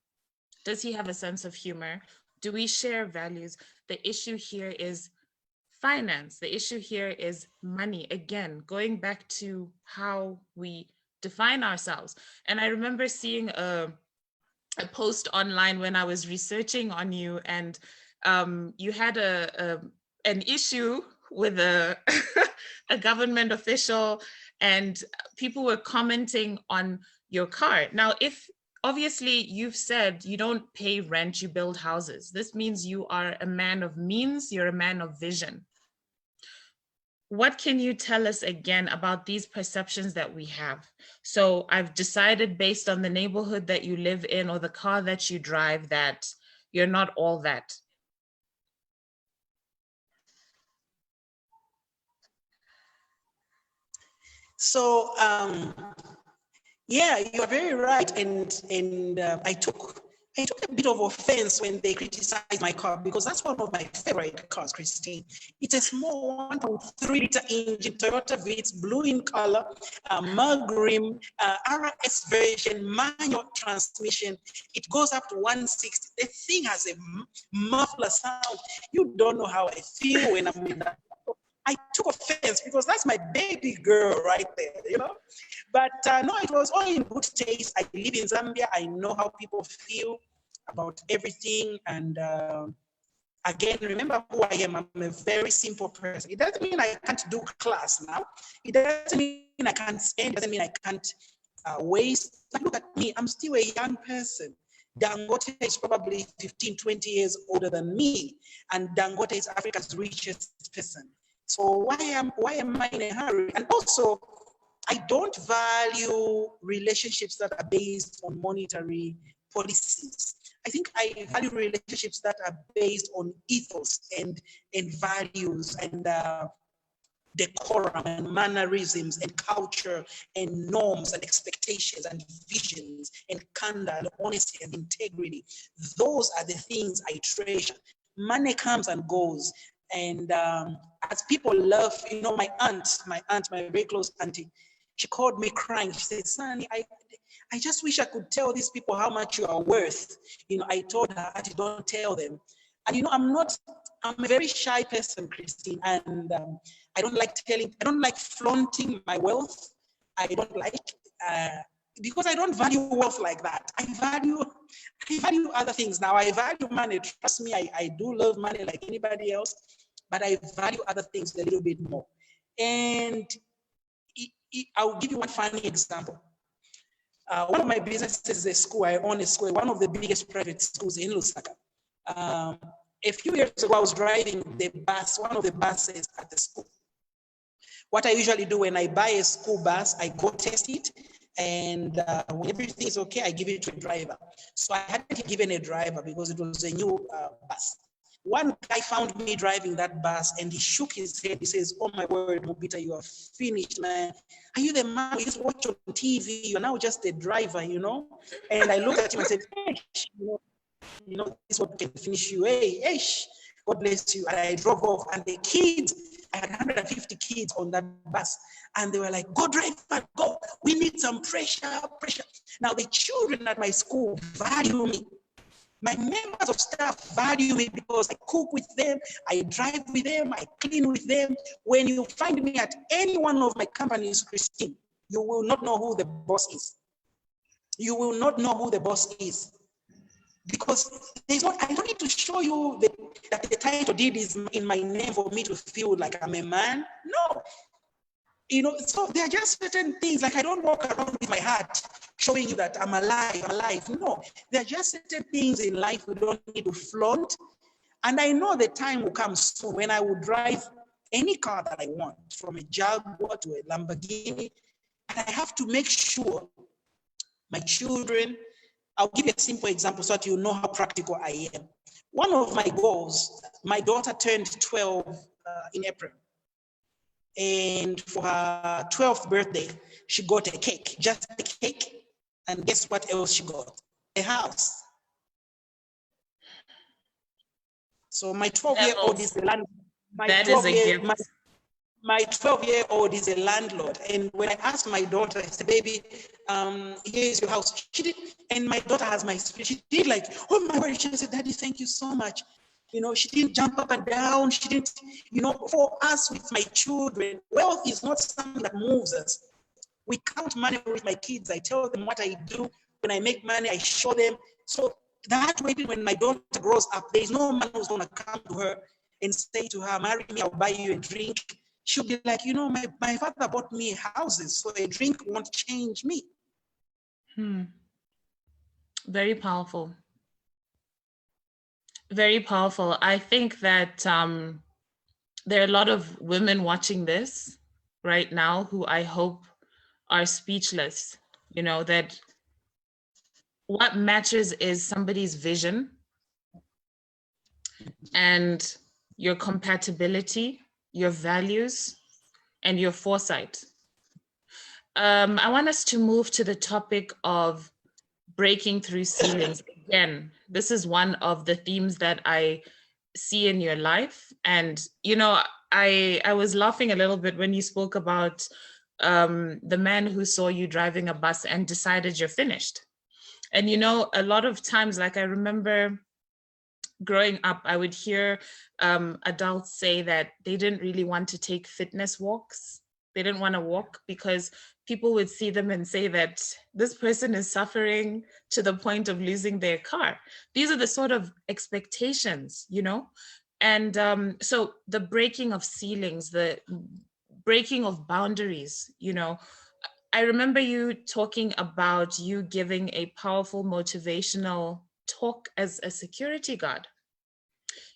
Does he have a sense of humor? Do we share values? The issue here is finance. The issue here is money. Again, going back to how we define ourselves. And I remember seeing a post online when I was researching on you, and you had an issue with a government official, and people were commenting on your car. Now, if obviously you've said you don't pay rent, you build houses. This means you are a man of means, you're a man of vision. What can you tell us again about these perceptions that we have? So I've decided based on the neighborhood that you live in or the car that you drive that you're not all that. So, yeah, you are very right. And I took a bit of offense when they criticized my car, because that's one of my favorite cars, Christine. It's a small 1.3 liter engine, Toyota Vitz, blue in color, mug rim, RS version, manual transmission. It goes up to 160. The thing has a muffler sound. You don't know how I feel when I'm in that. I took offense because that's my baby girl right there, you know. But no, it was all in good taste. I live in Zambia. I know how people feel about everything. And again, remember who I am. I'm a very simple person. It doesn't mean I can't do class now. It doesn't mean I can't spend. It doesn't mean I can't waste. But look at me. I'm still a young person. Dangote is probably 15, 20 years older than me. And Dangote is Africa's richest person. So why am I in a hurry? And also, I don't value relationships that are based on monetary policies. I think I value relationships that are based on ethos and values and decorum and mannerisms and culture and norms and expectations and visions and candor and honesty and integrity. Those are the things I treasure. Money comes and goes. And as people love, you know, my aunt, my very close auntie, she called me crying. She said, Sonny, I just wish I could tell these people how much you are worth. You know, I told her, Auntie, don't tell them. And you know, I'm a very shy person, Christine, and I don't like flaunting my wealth. I don't like, because I don't value wealth like that. I value other things. Now, I value money. Trust me, I do love money like anybody else, but I value other things a little bit more. And I'll give you one funny example. One of my businesses is a school. I own a school, one of the biggest private schools in Lusaka. A few years ago, I was driving the bus, one of the buses at the school. What I usually do when I buy a school bus, I go test it, and when everything is okay, I give it to a driver. So I hadn't given a driver because it was a new bus. One guy found me driving that bus and he shook his head. He says, oh my word, Mubita, you are finished, man. Are you the man we used to watch on TV? You're now just a driver, you know? And I looked at him and said, hey, you know, this is what can finish you. Hey, God bless you. And I drove off, and the kids, I had 150 kids on that bus, and they were like, go driver, go. We need some pressure. Now the children at my school value me. My members of staff value me because I cook with them, I drive with them, I clean with them. When you find me at any one of my companies, Christine, you will not know who the boss is. You will not know who the boss is. Because I don't need to show you that the title deed is in my name for me to feel like I'm a man. No. You know, so there are just certain things, like I don't walk around with my heart showing you that I'm alive. No, there are just certain things in life we don't need to flaunt. And I know the time will come soon when I will drive any car that I want, from a Jaguar to a Lamborghini. And I have to make sure my children, I'll give you a simple example so that you know how practical I am. One of my goals, my daughter turned 12 in April. And for her 12th birthday, she got a cake, just a cake. And guess what else she got? A house. So my 12-year-old is a landlord. My 12-year-old is a landlord. And when I asked my daughter, I said, baby, here's your house. She did, and my daughter has my spirit. She did like, oh my word. She said, Daddy, thank you so much. You know, she didn't jump up and down. She didn't, you know, for us with my children, wealth is not something that moves us. We count money with my kids. I tell them what I do. When I make money, I show them. So that way, when my daughter grows up, there's no man who's going to come to her and say to her, marry me, I'll buy you a drink. She'll be like, you know, my father bought me houses, so a drink won't change me. Very powerful. Very powerful. I think that there are a lot of women watching this right now who I hope are speechless, you know, that what matters is somebody's vision and your compatibility, your values, and your foresight. I want us to move to the topic of breaking through ceilings. Again, this is one of the themes that I see in your life. And, you know, I was laughing a little bit when you spoke about the man who saw you driving a bus and decided you're finished. And, you know, a lot of times, like I remember growing up, I would hear adults say that they didn't really want to take fitness walks. They didn't want to walk because people would see them and say that this person is suffering to the point of losing their car. These are the sort of expectations, you know? And so the breaking of ceilings, the breaking of boundaries, you know, I remember you talking about you giving a powerful motivational talk as a security guard.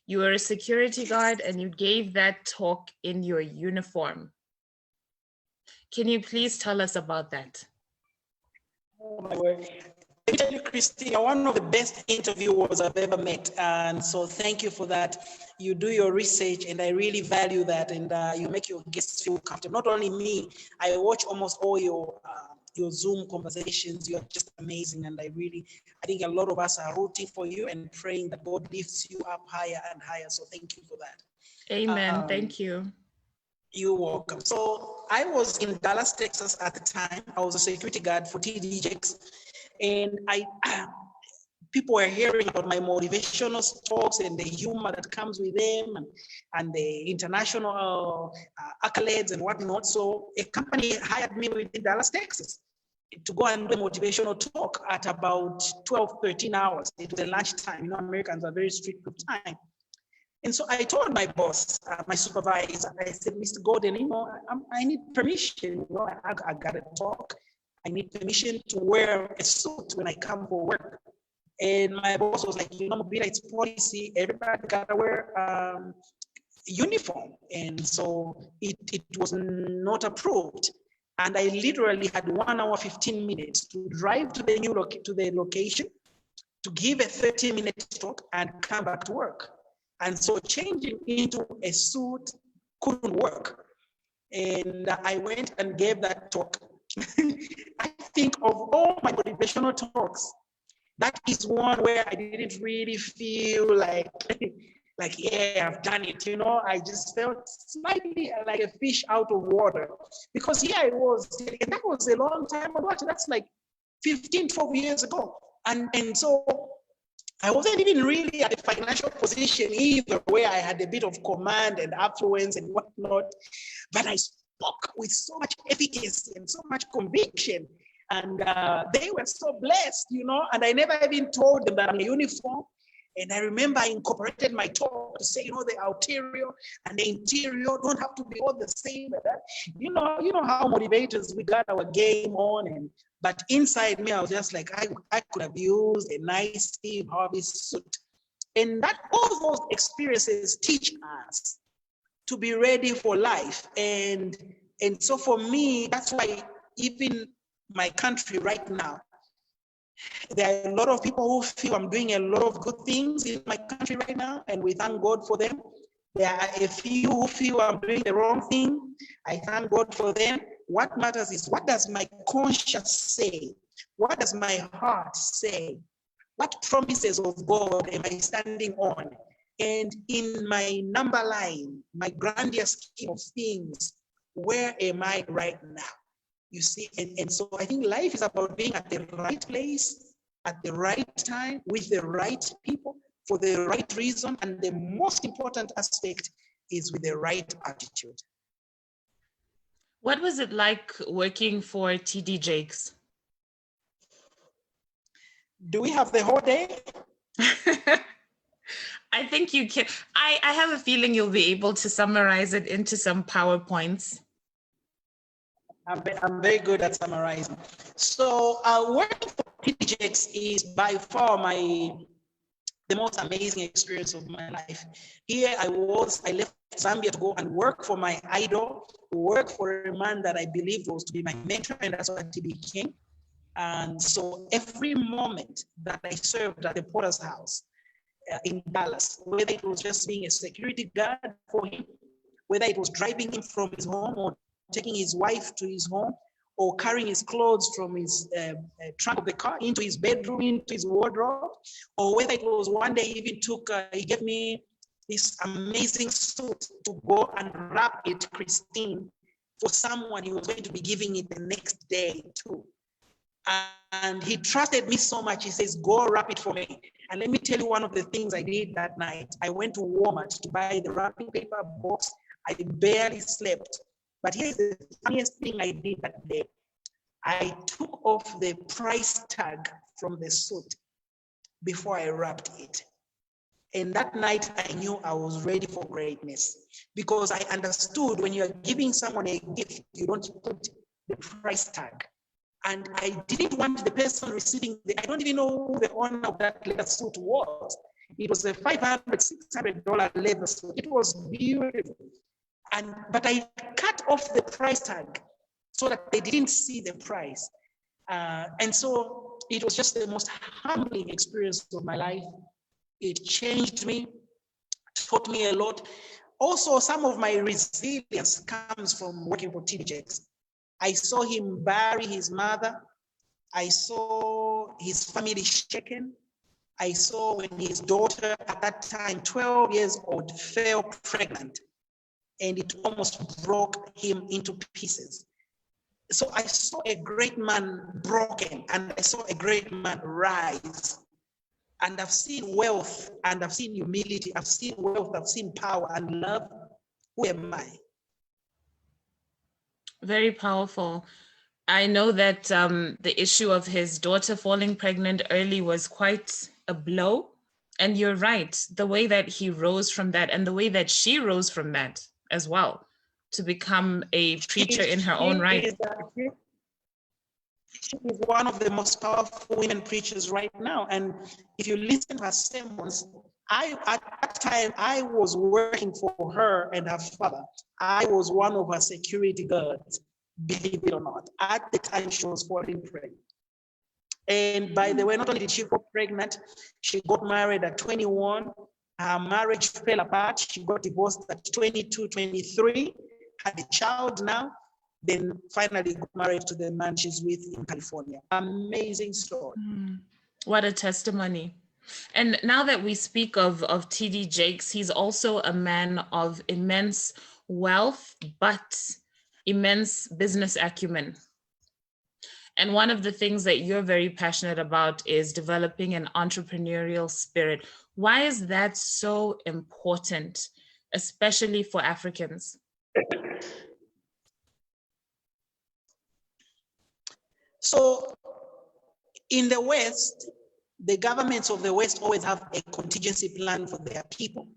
You were a security guard and you gave that talk in your uniform. Can you please tell us about that? Oh my word. Let me tell you, Christina, one of the best interviewers I've ever met. And so thank you for that. You do your research and I really value that. And you make your guests feel comfortable. Not only me, I watch almost all your Zoom conversations. You're just amazing. And I think a lot of us are rooting for you and praying that God lifts you up higher and higher. So thank you for that. Amen. Thank you. You're welcome. So I was in Dallas, Texas at the time. I was a security guard for TD Jakes. And people were hearing about my motivational talks and the humor that comes with them and the international accolades and whatnot. So a company hired me within Dallas, Texas to go and do a motivational talk at about 12, 13 hours. It was a lunchtime. You know, Americans are very strict with time. And so I told my boss, my supervisor, I said, Mr. Gordon, you know, I need permission. You know, I got to talk. I need permission to wear a suit when I come for work. And my boss was like, you know, Mubita, it's policy. Everybody got to wear uniform. And so it was not approved. And I literally had 1 hour, 15 minutes to drive to the location, to give a 30-minute talk and come back to work. And so changing into a suit couldn't work. And I went and gave that talk. I think of all my motivational talks, that is one where I didn't really feel like, yeah, I've done it. You know, I just felt slightly like a fish out of water. Because yeah, it was, and that was a long time ago. That's like 15, 12 years ago. And so I wasn't even really at a financial position either, where I had a bit of command and affluence and whatnot, but I spoke with so much efficacy and so much conviction. And they were so blessed, you know, and I never even told them that I'm a uniform. And I remember I incorporated my talk to say, you know, the outerior and the interior don't have to be all the same. You know how motivators, we got our game on, but inside me, I was just like, I could have used a nice Steve Harvey suit. And that all those experiences teach us to be ready for life. And so for me, that's why even my country right now, there are a lot of people who feel I'm doing a lot of good things in my country right now, and we thank God for them. There are a few who feel I'm doing the wrong thing. I thank God for them. What matters is, what does my conscience say? What does my heart say? What promises of God am I standing on? And in my number line, my grandier scheme of things, where am I right now? You see, and so I think life is about being at the right place, at the right time, with the right people, for the right reason. And the most important aspect is with the right attitude. What was it like working for TD Jakes? Do we have the whole day? I think you can. I have a feeling you'll be able to summarize it into some PowerPoints. I'm very good at summarizing. So working for TD Jakes is by far the most amazing experience of my life. Here I left Zambia to go and work for my idol, work for a man that I believed was to be my mentor, and that's what he became. And so every moment that I served at the Potter's House in Dallas, whether it was just being a security guard for him, whether it was driving him from his home or taking his wife to his home, or carrying his clothes from his trunk of the car into his bedroom, into his wardrobe, or whether it was one day he gave me this amazing suit to go and wrap it, Christine, for someone he was going to be giving it the next day too. And he trusted me so much. He says, go wrap it for me. And let me tell you one of the things I did that night. I went to Walmart to buy the wrapping paper box. I barely slept. But here's the funniest thing I did that day. I took off the price tag from the suit before I wrapped it. And that night, I knew I was ready for greatness, because I understood when you're giving someone a gift, you don't put the price tag. And I didn't want the person receiving I don't even know who the owner of that leather suit was. It was a $500, $600 leather suit. It was beautiful. But I cut off the price tag so that they didn't see the price. And so it was just the most humbling experience of my life. It changed me, taught me a lot. Also, some of my resilience comes from working for TD Jakes. I saw him bury his mother. I saw his family shaken. I saw when his daughter, at that time, 12 years old, fell pregnant, and it almost broke him into pieces. So I saw a great man broken, and I saw a great man rise. And I've seen wealth, and I've seen humility. I've seen wealth, I've seen power and love. Who am I? Very powerful. I know that the issue of his daughter falling pregnant early was quite a blow. And you're right, the way that he rose from that and the way that she rose from that as well, to become a preacher in her own right. She is one of the most powerful women preachers right now. And if you listen to her sermons, at that time, I was working for her and her father. I was one of her security guards, believe it or not. At the time, she was falling pregnant. And by the way, not only did she fall pregnant, she got married at 21. Her marriage fell apart. She got divorced at 22, 23, had a child now, then finally got married to the man she's with in California. Amazing story. What a testimony. And now that we speak of TD Jakes, he's also a man of immense wealth, but immense business acumen. And one of the things that you're very passionate about is developing an entrepreneurial spirit. Why is that so important, especially for Africans? So in the West, the governments of the West always have a contingency plan for their people.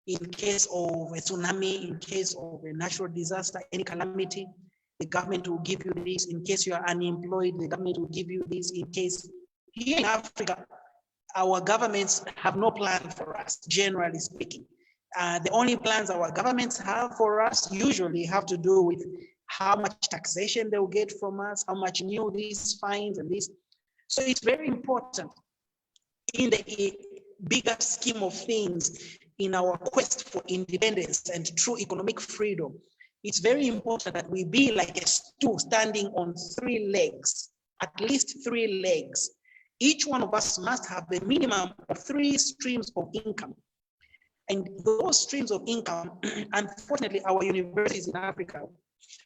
In case of a tsunami, in case of a natural disaster, any calamity, the government will give you this. In case you are unemployed, the government will give you this. In case, here in Africa, our governments have no plan for us, generally speaking. The only plans our governments have for us usually have to do with how much taxation they'll get from us, how much new these fines and this. So it's very important in the bigger scheme of things, in our quest for independence and true economic freedom. It's very important that we be like a stool standing on 3 legs, at least 3 legs. Each one of us must have a minimum of 3 streams of income. And those streams of income, unfortunately, our universities in Africa,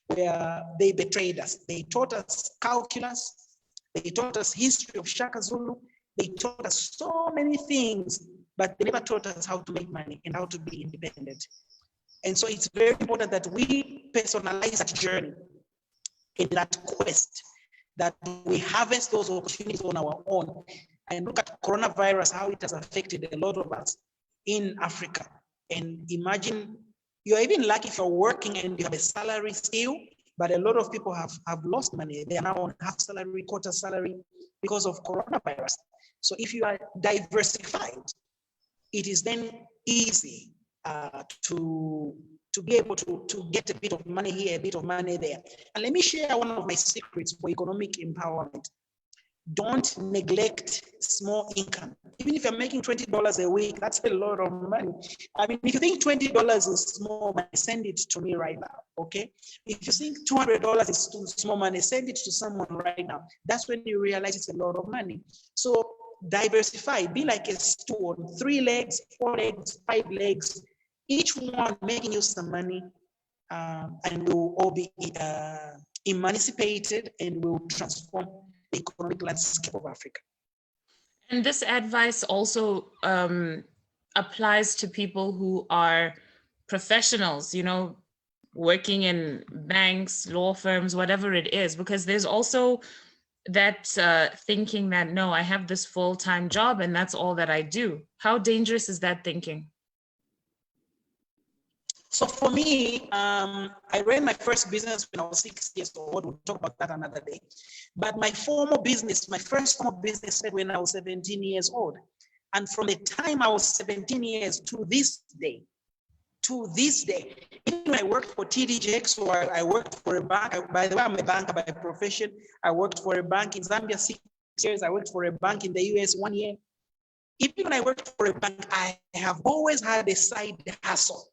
where they betrayed us. They taught us calculus, they taught us history of Shaka Zulu, they taught us so many things, but they never taught us how to make money and how to be independent. And so it's very important that we personalize that journey in that quest, that we harvest those opportunities on our own. And look at coronavirus, how it has affected a lot of us in Africa. And imagine, you're even lucky if you're working and you have a salary still, but a lot of people have lost money. They are now on half salary, quarter salary because of coronavirus. So if you are diversified, it is then easy to be able to get a bit of money here, a bit of money there. And let me share one of my secrets for economic empowerment. Don't neglect small income. Even if you're making $20 a week, that's a lot of money. I mean, if you think $20 is small money, send it to me right now, okay? If you think $200 is too small money, send it to someone right now. That's when you realize it's a lot of money. So diversify, be like a stool on 3 legs, 4 legs, 5 legs, each one making you some money, and we'll all be emancipated and will transform the economic landscape of Africa. And this advice also applies to people who are professionals, you know, working in banks, law firms, whatever it is, because there's also that thinking that, no, I have this full-time job and that's all that I do. How dangerous is that thinking? So for me, I ran my first business when I was 6 years old. We'll talk about that another day. But my first formal business started when I was 17 years old. And from the time I was 17 years to this day, even when I worked for TDJX, or I worked for a bank. By the way, I'm a banker by profession. I worked for a bank in Zambia 6 years. I worked for a bank in the US 1 year. Even when I worked for a bank, I have always had a side hustle.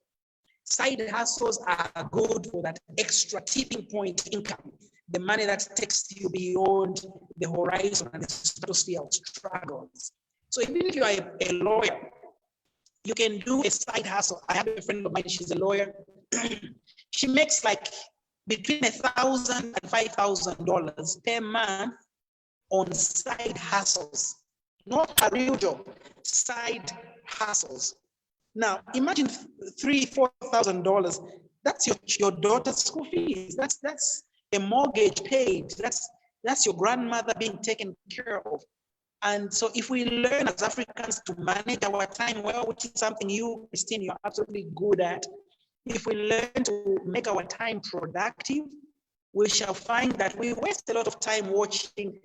Side hustles are good for that extra tipping point income, the money that takes you beyond the horizon and the stratosphere of struggles. So even if you are a lawyer, you can do a side hustle. I have a friend of mine, she's a lawyer. She makes like between $1,000 and $5,000 per month on side hustles, not a real job, side hustles. Now, imagine $3,000-$4,000. That's your daughter's school fees. That's a mortgage paid. That's your grandmother being taken care of. And so if we learn as Africans to manage our time well, which is something you, Christine, you're absolutely good at, if we learn to make our time productive, we shall find that we waste a lot of time watching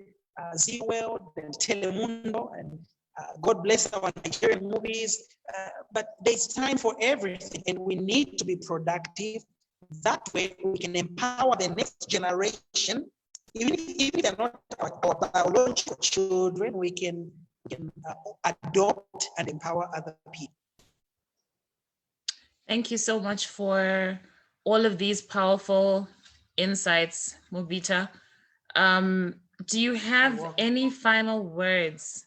Z World and Telemundo and God bless our Nigerian movies, but there's time for everything, and we need to be productive. That way, we can empower the next generation. Even if they're not our biological children, we can adopt and empower other people. Thank you so much for all of these powerful insights, Mubita. Do you have any final words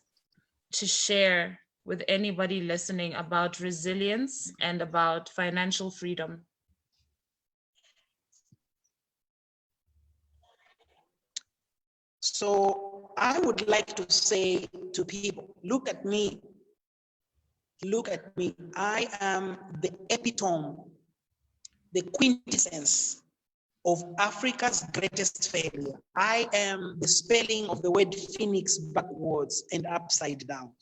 to share with anybody listening about resilience and about financial freedom? So I would like to say to people, look at me. Look at me. I am the epitome, the quintessence of Africa's greatest failure. I am the spelling of the word phoenix backwards and upside down.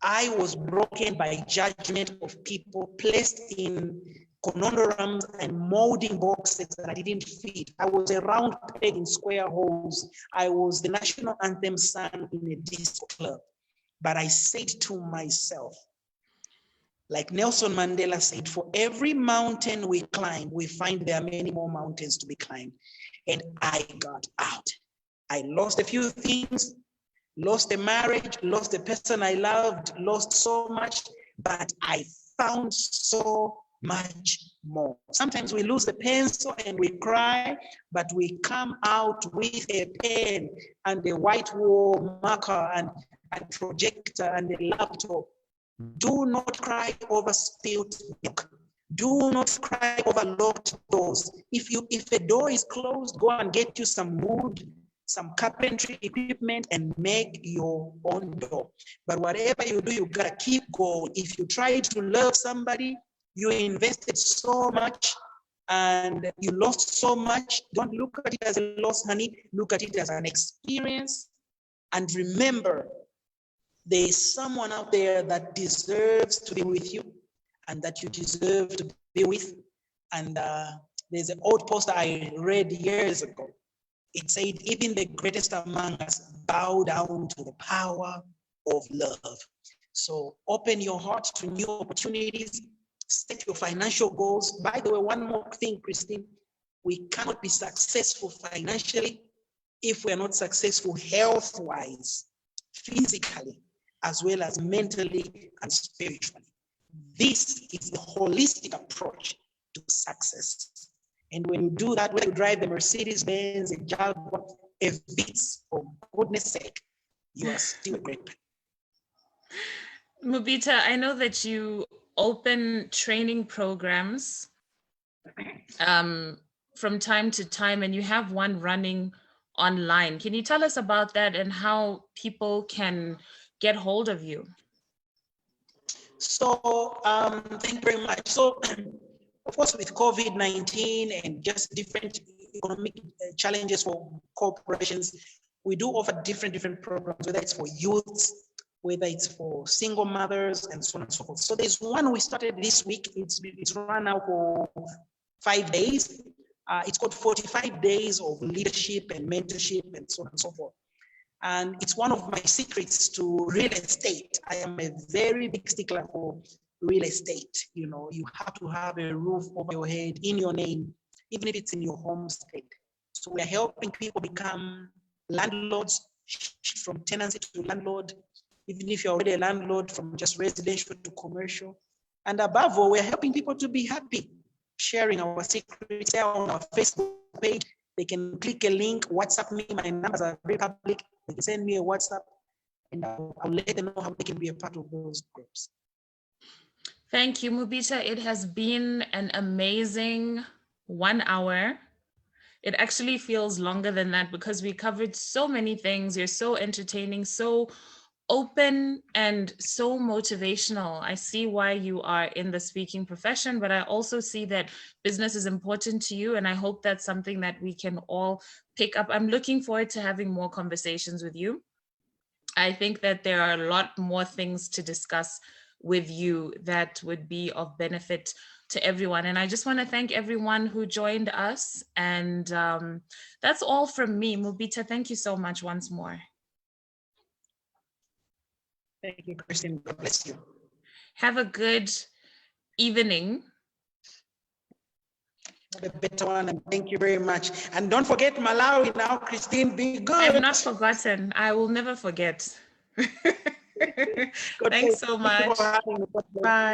I was broken by judgment of people, placed in conundrums and molding boxes that I didn't fit. I was a round peg in square holes. I was the national anthem sung in a disco club. But I said to myself, like Nelson Mandela said, for every mountain we climb, we find there are many more mountains to be climbed. And I got out. I lost a few things, lost a marriage, lost a person I loved, lost so much, but I found so much more. Sometimes we lose the pencil and we cry, but we come out with a pen and a white wall marker and a projector and a laptop. Do not cry over spilled milk. Do not cry over locked doors. If a door is closed, go and get you some wood, some carpentry equipment, and make your own door. But whatever you do, you gotta keep going. If you try to love somebody, you invested so much and you lost so much, don't look at it as a loss, honey. Look at it as an experience. And remember, there is someone out there that deserves to be with you and that you deserve to be with. And there's an old poster I read years ago. It said, even the greatest among us bow down to the power of love. So open your heart to new opportunities, set your financial goals. By the way, one more thing, Christine, we cannot be successful financially if we are not successful health-wise, physically, as well as mentally and spiritually. This is the holistic approach to success. And when you do that, when you drive the Mercedes-Benz, a Jaguar, a Vitz, for goodness sake, you are still a great person. Mubita, I know that you open training programs from time to time, and you have one running online. Can you tell us about that and how people can get hold of you? So thank you very much. So of course, with COVID-19 and just different economic challenges for corporations, we do offer different programs, whether it's for youth, whether it's for single mothers, and so on and so forth. So there's one we started this week. It's run now for 5 days. It's called 45 Days of Leadership and Mentorship and so on and so forth. And it's one of my secrets to real estate. I am a very big stickler for real estate. You know, you have to have a roof over your head in your name, even if it's in your home state. So we're helping people become landlords, from tenancy to landlord, even if you're already a landlord, from just residential to commercial. And above all, we're helping people to be happy, sharing our secrets there on our Facebook page. They can click a link, WhatsApp me. My numbers are very public. They can send me a WhatsApp, and I'll let them know how they can be a part of those groups. Thank you, Mubita. It has been an amazing 1 hour. It actually feels longer than that because we covered so many things. You're so entertaining, so open, and so motivational. I see why you are in the speaking profession, but I also see that business is important to you, and I hope that's something that we can all pick up. I'm looking forward to having more conversations with you. I think that there are a lot more things to discuss with you that would be of benefit to everyone. And I just want to thank everyone who joined us. And that's all from me. Mubita, thank you so much once more. Thank you, Christine. God bless you. Have a good evening. Have a better one, and thank you very much. And don't forget Malawi now, Christine. Be good. I've not forgotten. I will never forget. Thanks so much. Bye.